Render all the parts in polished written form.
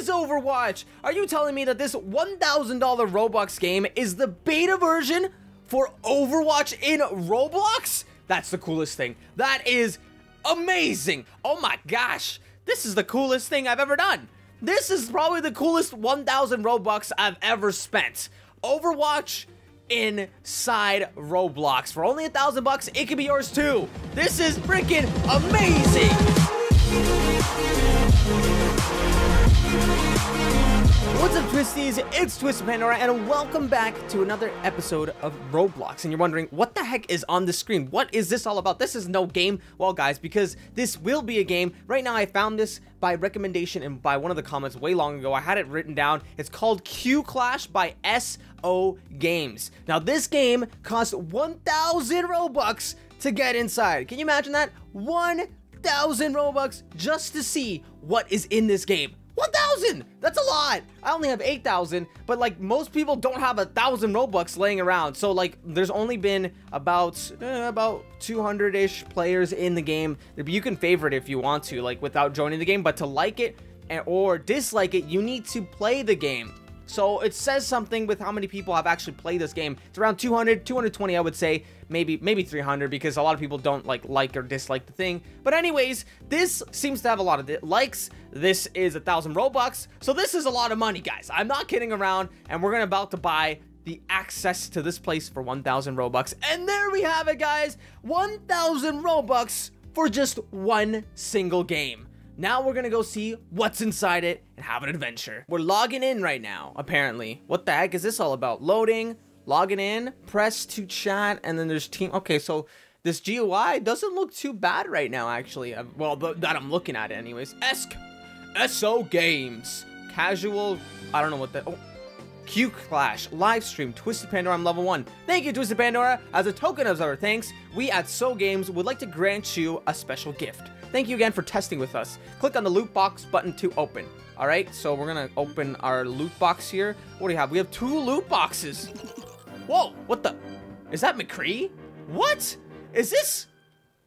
is Overwatch. Are you telling me that this $1,000 Robux game is the beta version for Overwatch in Roblox? That's the coolest thing. That is amazing. Oh my gosh. This is the coolest thing I've ever done. This is probably the coolest 1,000 Robux I've ever spent. Overwatch inside Roblox. For only $1,000, it could be yours too. This is freaking amazing. What's up, Twisties? It's TwiistedPandora, and welcome back to another episode of Roblox. And you're wondering, what the heck is on the screen? What is this all about? This is no game. Well, guys, because this will be a game. Right now, I found this by recommendation and by one of the comments way long ago. I had it written down. It's called Q Clash by SO Games. Now, this game costs 1,000 Robux to get inside. Can you imagine that? 1,000 Robux just to see what is in this game. 1,000! That's a lot! I only have 8,000, but like most people don't have 1,000 Robux laying around. So like there's only been about 200-ish players in the game. You can favorite if you want to, like without joining the game, but to like it or dislike it, you need to play the game. So it says something with how many people have actually played this game. It's around 200, 220, I would say. Maybe 300, because a lot of people don't like or dislike the thing. But anyways, this seems to have a lot of likes. This is 1,000 Robux. So this is a lot of money, guys. I'm not kidding around. And we're about to buy the access to this place for 1,000 Robux. And there we have it, guys. 1,000 Robux for just one single game. Now we're gonna go see what's inside it and have an adventure. We're logging in right now, apparently. What the heck is this all about? Loading, logging in, press to chat, and then there's team. Okay, so this GUI doesn't look too bad right now, actually. Well, that I'm looking at it anyways. SO Games. Casual, I don't know what that, oh. Q Clash, live stream, TwiistedPandora, I'm level 1. Thank you, TwiistedPandora. As a token of our thanks, we at SO Games would like to grant you a special gift. Thank you again for testing with us. Click on the loot box button to open. All right, so we're gonna open our loot box here. What do you have? We have 2 loot boxes. Whoa, what the? Is that McCree? What? Is this?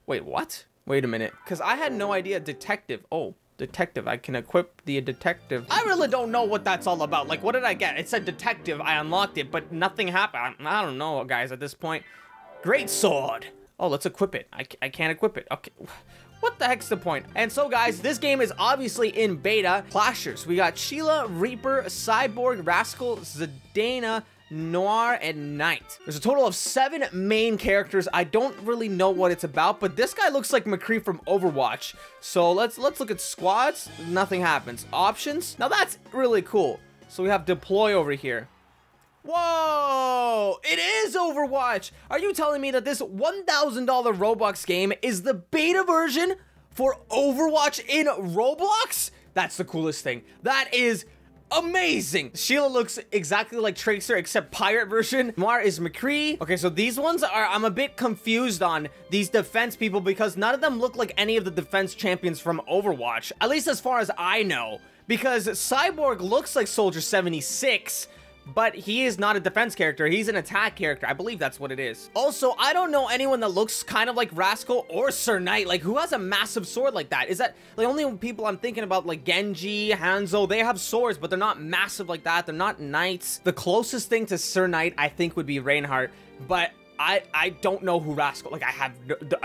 Wait, what? Wait a minute, because I had no idea. Detective. Oh, detective. I can equip the detective. I really don't know what that's all about. Like, what did I get? It said detective. I unlocked it, but nothing happened. I don't know, guys, at this point. Great sword. Oh, let's equip it. I can't equip it. Okay. What the heck's the point? And so, guys, this game is obviously in beta. Clashers. We got Sheila, Reaper, Cyborg, Rascal, Zadana, Noir, and Knight. There's a total of 7 main characters. I don't really know what it's about, but this guy looks like McCree from Overwatch. So let's look at squads. Nothing happens. Options. Now that's really cool. So we have deploy over here. Whoa! It is Overwatch! Are you telling me that this $1,000 Robux game is the beta version for Overwatch in Roblox? That's the coolest thing. That is amazing. Sheila looks exactly like Tracer, except pirate version. Noir is McCree. Okay, so these ones are, I'm a bit confused on these defense people because none of them look like any of the defense champions from Overwatch, at least as far as I know, because Cyborg looks like Soldier 76, but he is not a defense character. He's an attack character. I believe that's what it is. Also, I don't know anyone that looks kind of like Rascal or Sir Knight. Like, who has a massive sword like that? Is that the only people I'm thinking about, like Genji, Hanzo? They have swords, but they're not massive like that. They're not knights. The closest thing to Sir Knight, I think, would be Reinhardt, but I don't know who Rascal, like, I have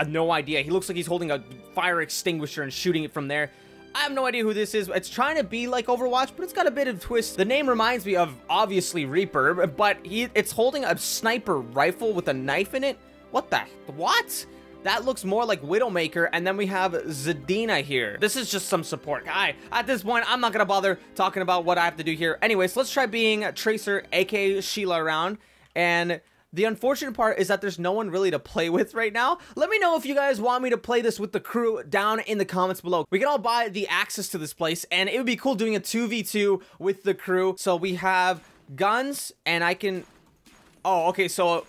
no idea. He looks like he's holding a fire extinguisher and shooting it from there. I have no idea who this is. It's trying to be like Overwatch, but it's got a bit of twist. The name reminds me of, obviously, Reaper, but it's holding a sniper rifle with a knife in it. What? That looks more like Widowmaker, and then we have Zadina here. This is just some support. At this point, I'm not gonna bother talking about what I have to do here. Anyways, let's try being Tracer, aka Sheila, around, and the unfortunate part is that there's no one really to play with right now. Let me know if you guys want me to play this with the crew down in the comments below. We can all buy the access to this place, and it would be cool doing a 2v2 with the crew. So we have guns, and I can... Oh, okay, so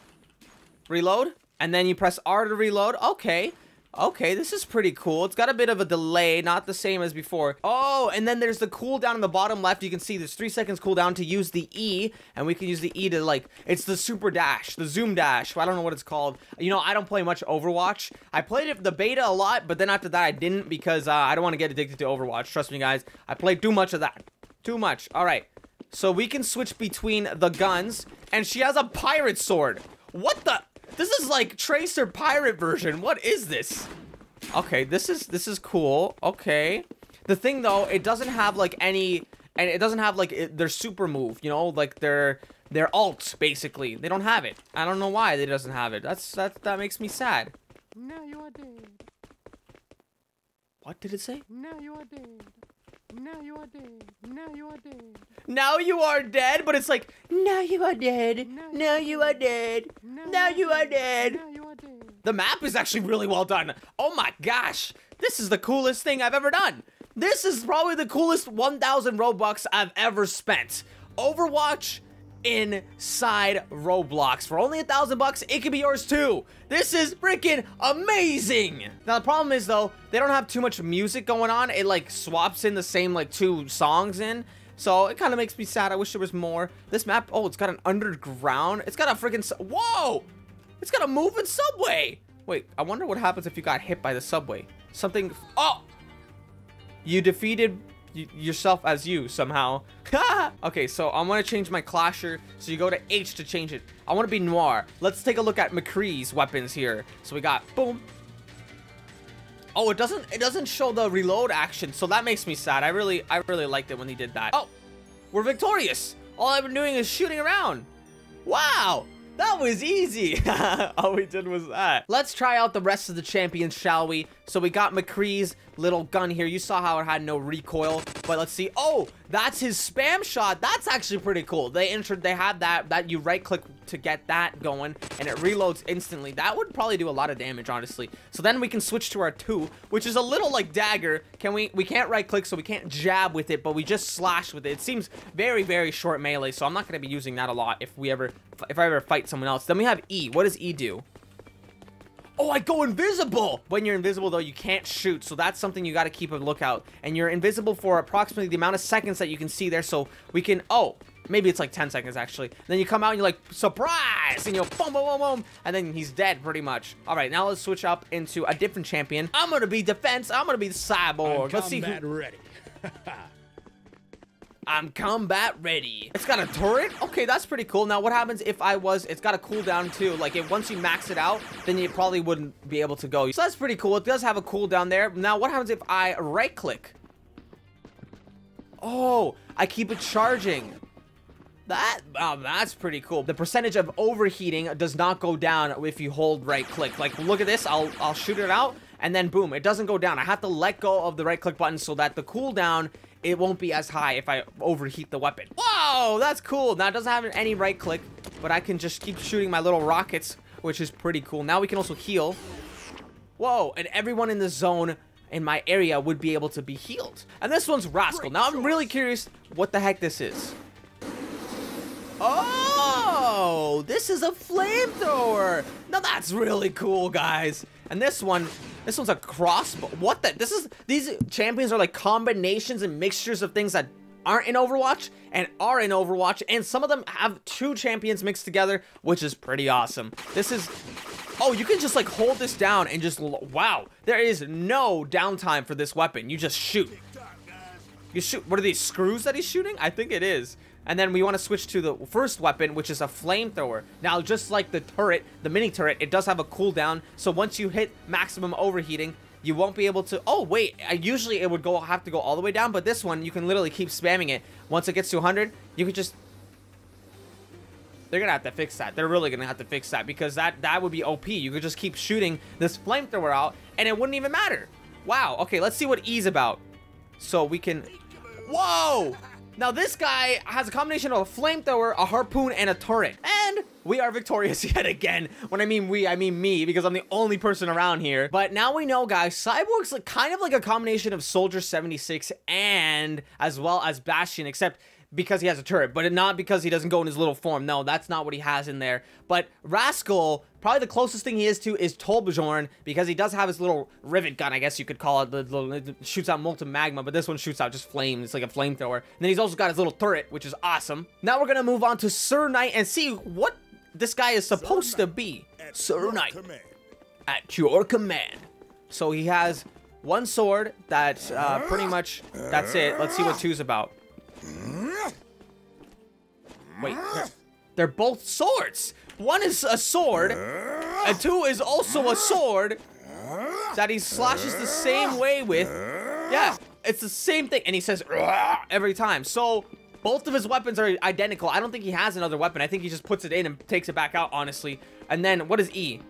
reload, and then you press R to reload. Okay. Okay, this is pretty cool. It's got a bit of a delay, not the same as before. Oh, and then there's the cooldown in the bottom left. You can see there's 3 seconds cooldown to use the E, and we can use the E to, like, it's the super dash, the zoom dash. I don't know what it's called. You know, I don't play much Overwatch. I played it, the beta, a lot, but then after that I didn't because I don't want to get addicted to Overwatch. Trust me, guys. I played too much of that. Too much. All right. So we can switch between the guns. And she has a pirate sword. What the? This is like Tracer pirate version. What is this? Okay, this is cool. Okay. The thing though, it doesn't have like any, and it doesn't have like their super move, you know, like their alt basically. They don't have it. I don't know why they doesn't have it. That makes me sad. Now you are dead. What did it say? Now you are dead. Now you are dead. Now you are dead. Now you are dead, but it's like, now you are dead. Now you are dead. Now you are dead. Now you are dead. The map is actually really well done. Oh my gosh. This is the coolest thing I've ever done. This is probably the coolest 1,000 Robux I've ever spent. Overwatch inside Roblox. For only $1,000, it can be yours too. This is freaking amazing. Now the problem is though, they don't have too much music going on. It like swaps in the same like 2 songs in. So it kind of makes me sad. I wish there was more. This map, oh, it's got an underground. It's got a freaking, whoa! It's got a moving subway. Wait, I wonder what happens if you got hit by the subway. Something, oh! You defeated yourself as you somehow. Okay, so I'm gonna change my clasher. So you go to H to change it. I want to be Noir. Let's take a look at McCree's weapons here. So we got boom. Oh, it doesn't show the reload action, so that makes me sad. I really liked it when he did that. Oh, we're victorious. All I've been doing is shooting around. Wow. That was easy. All we did was that. Let's try out the rest of the champions, shall we? So we got McCree's little gun here. You saw how it had no recoil, but let's see. Oh, that's his spam shot. That's actually pretty cool. They had that you right click to get that going and it reloads instantly. That would probably do a lot of damage, honestly. So then we can switch to our 2, which is a little like dagger. We can't right click, so we can't jab with it, but we just slash with it. It seems very short melee, so I'm not going to be using that a lot if I ever fight someone else. Then we have E. What does E do? Oh, I go invisible! When you're invisible, though, you can't shoot, so that's something you got to keep a lookout. And you're invisible for approximately the amount of seconds that you can see there, so we can, oh, maybe it's like 10 seconds, actually. Then you come out and you're like, surprise! And you'll boom, boom, boom, boom, and then he's dead, pretty much. All right, now let's switch up into a different champion. I'm gonna be defense. I'm gonna be the Cyborg. Let's see who... ready. I'm combat ready. It's got a turret? Okay, that's pretty cool. Now, what happens if it's got a cooldown too. Like, if once you max it out, then you probably wouldn't be able to go. So that's pretty cool. It does have a cooldown there. Now, what happens if I right-click? Oh, I keep it charging. That's pretty cool. The percentage of overheating does not go down if you hold right-click. Like, look at this. I'll shoot it out, and then boom, it doesn't go down. I have to let go of the right-click button so that the cooldown, it won't be as high if I overheat the weapon. Whoa, that's cool. Now, it doesn't have any right-click, but I can just keep shooting my little rockets, which is pretty cool. Now we can also heal. Whoa, and everyone in the zone in my area would be able to be healed. And this one's Rascal. Now, I'm really curious what the heck this is. Oh, this is a flamethrower. Now that's really cool, guys. And this one's a crossbow. What the? These champions are like combinations and mixtures of things that aren't in Overwatch and are in Overwatch. And some of them have 2 champions mixed together, which is pretty awesome. This is... Oh, you can just like hold this down and just... Wow. There is no downtime for this weapon. You just shoot. You shoot. What are these, screws that he's shooting? I think it is. And then we want to switch to the first weapon, which is a flamethrower. Now, just like the turret, the mini turret, it does have a cooldown. So once you hit maximum overheating, you won't be able to... Oh, wait. Usually it would have to go all the way down. But this one, you can literally keep spamming it. Once it gets to 100, you could just... They're going to have to fix that. They're really going to have to fix that. Because that would be OP. You could just keep shooting this flamethrower out. And it wouldn't even matter. Wow. Okay, let's see what E's about. So we can... Whoa! Now, this guy has a combination of a flamethrower, a harpoon, and a turret. And we are victorious yet again. When I mean we, I mean me, because I'm the only person around here. But now we know, guys, Cyborg's like kind of like a combination of Soldier 76 and as well as Bastion, except because he has a turret, but not because he doesn't go in his little form. No, that's not what he has in there. But Rascal, probably the closest thing he is to is Tolbjorn, because he does have his little rivet gun, I guess you could call it. It shoots out molten magma, but this one shoots out just flames. It's like a flamethrower. And then he's also got his little turret, which is awesome. Now we're gonna move on to Sir Knight and see what this guy is supposed to be. Sir Knight, at your command. So he has one sword that's pretty much, that's it. Let's see what 2's about. Wait, they're both swords. One is a sword, and 2 is also a sword that he slashes the same way with. Yeah, it's the same thing, and he says every time. So both of his weapons are identical. I don't think he has another weapon. I think he just puts it in and takes it back out, honestly. And then, what is E?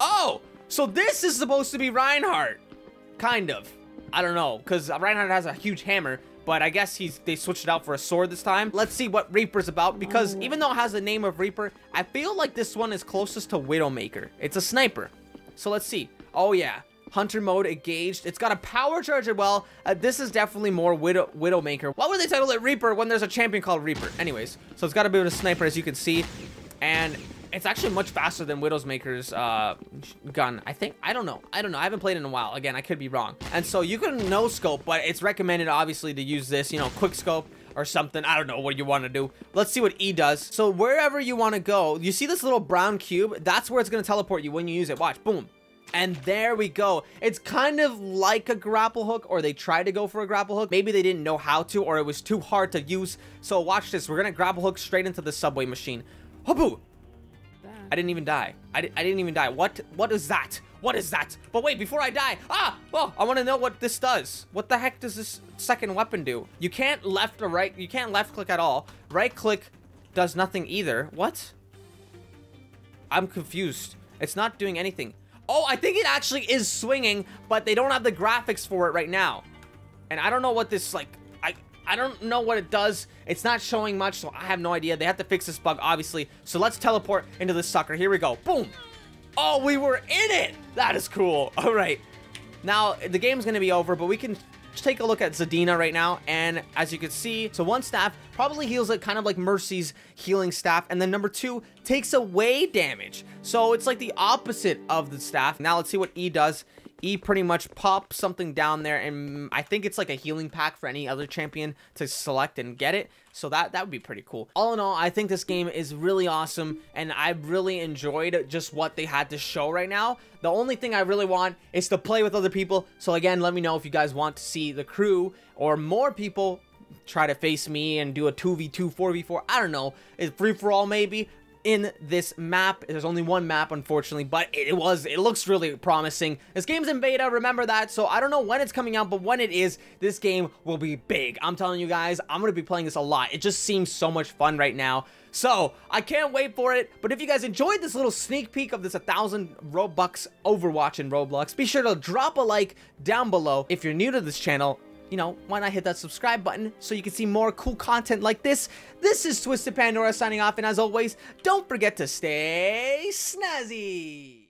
Oh, so this is supposed to be Reinhardt. Kind of. I don't know, because Reinhardt has a huge hammer, but I guess they switched it out for a sword this time. Let's see what Reaper's about, because even though it has the name of Reaper, I feel like this one is closest to Widowmaker. It's a sniper. So let's see. Oh, yeah. Hunter mode engaged. It's got a power charge as well. This is definitely more Widowmaker. Why would they title it Reaper when there's a champion called Reaper? Anyways, so it's got a bit of a sniper, as you can see, and it's actually much faster than Widowmaker's gun. I think. I don't know. I haven't played in a while. Again, I could be wrong. And so you can no scope, but it's recommended obviously to use this, you know, quick scope or something. I don't know what you want to do. Let's see what E does. So wherever you want to go, you see this little brown cube? That's where it's going to teleport you when you use it. Watch. Boom. And there we go. It's kind of like a grapple hook, or they tried to go for a grapple hook. Maybe they didn't know how to, or it was too hard to use. So watch this. We're going to grapple hook straight into the subway machine. Hoboo! I didn't even die. I didn't even die. What is that? What is that? But wait, before I die. Well, I want to know what this does. What the heck does this second weapon do? You can't left or right. You can't left click at all. Right click does nothing either. What? I'm confused. It's not doing anything. Oh, I think it actually is swinging, but they don't have the graphics for it right now. And I don't know what this, like, I don't know what it does. It's not showing much, so I have no idea. They have to fix this bug, obviously. So let's teleport into this sucker. Here we go. Boom. Oh, we were in it. That is cool. All right. Now, the game's going to be over, but we can just take a look at Zadina right now. And as you can see, so one staff probably heals it, kind of like Mercy's healing staff. And then number 2 takes away damage. So it's like the opposite of the staff. Now let's see what E does. E pretty much pops something down there, and I think it's like a healing pack for any other champion to select and get it. So that would be pretty cool. All in all, I think this game is really awesome, and I really enjoyed just what they had to show right now. The only thing I really want is to play with other people. So again, let me know if you guys want to see the crew or more people try to face me and do a 2v2, 4v4. I don't know. It's free-for-all maybe. In this map, there's only one map, unfortunately, but it looks really promising. This game's in beta, remember that, so I don't know when it's coming out, but when it is, this game will be big. I'm telling you guys, I'm gonna be playing this a lot. It just seems so much fun right now, so I can't wait for it. But if you guys enjoyed this little sneak peek of this 1,000 Robux Overwatch in Roblox, be sure to drop a like down below. If you're new to this channel, you know, why not hit that subscribe button so you can see more cool content like this. This is Twisted Pandora signing off, and as always, don't forget to stay snazzy.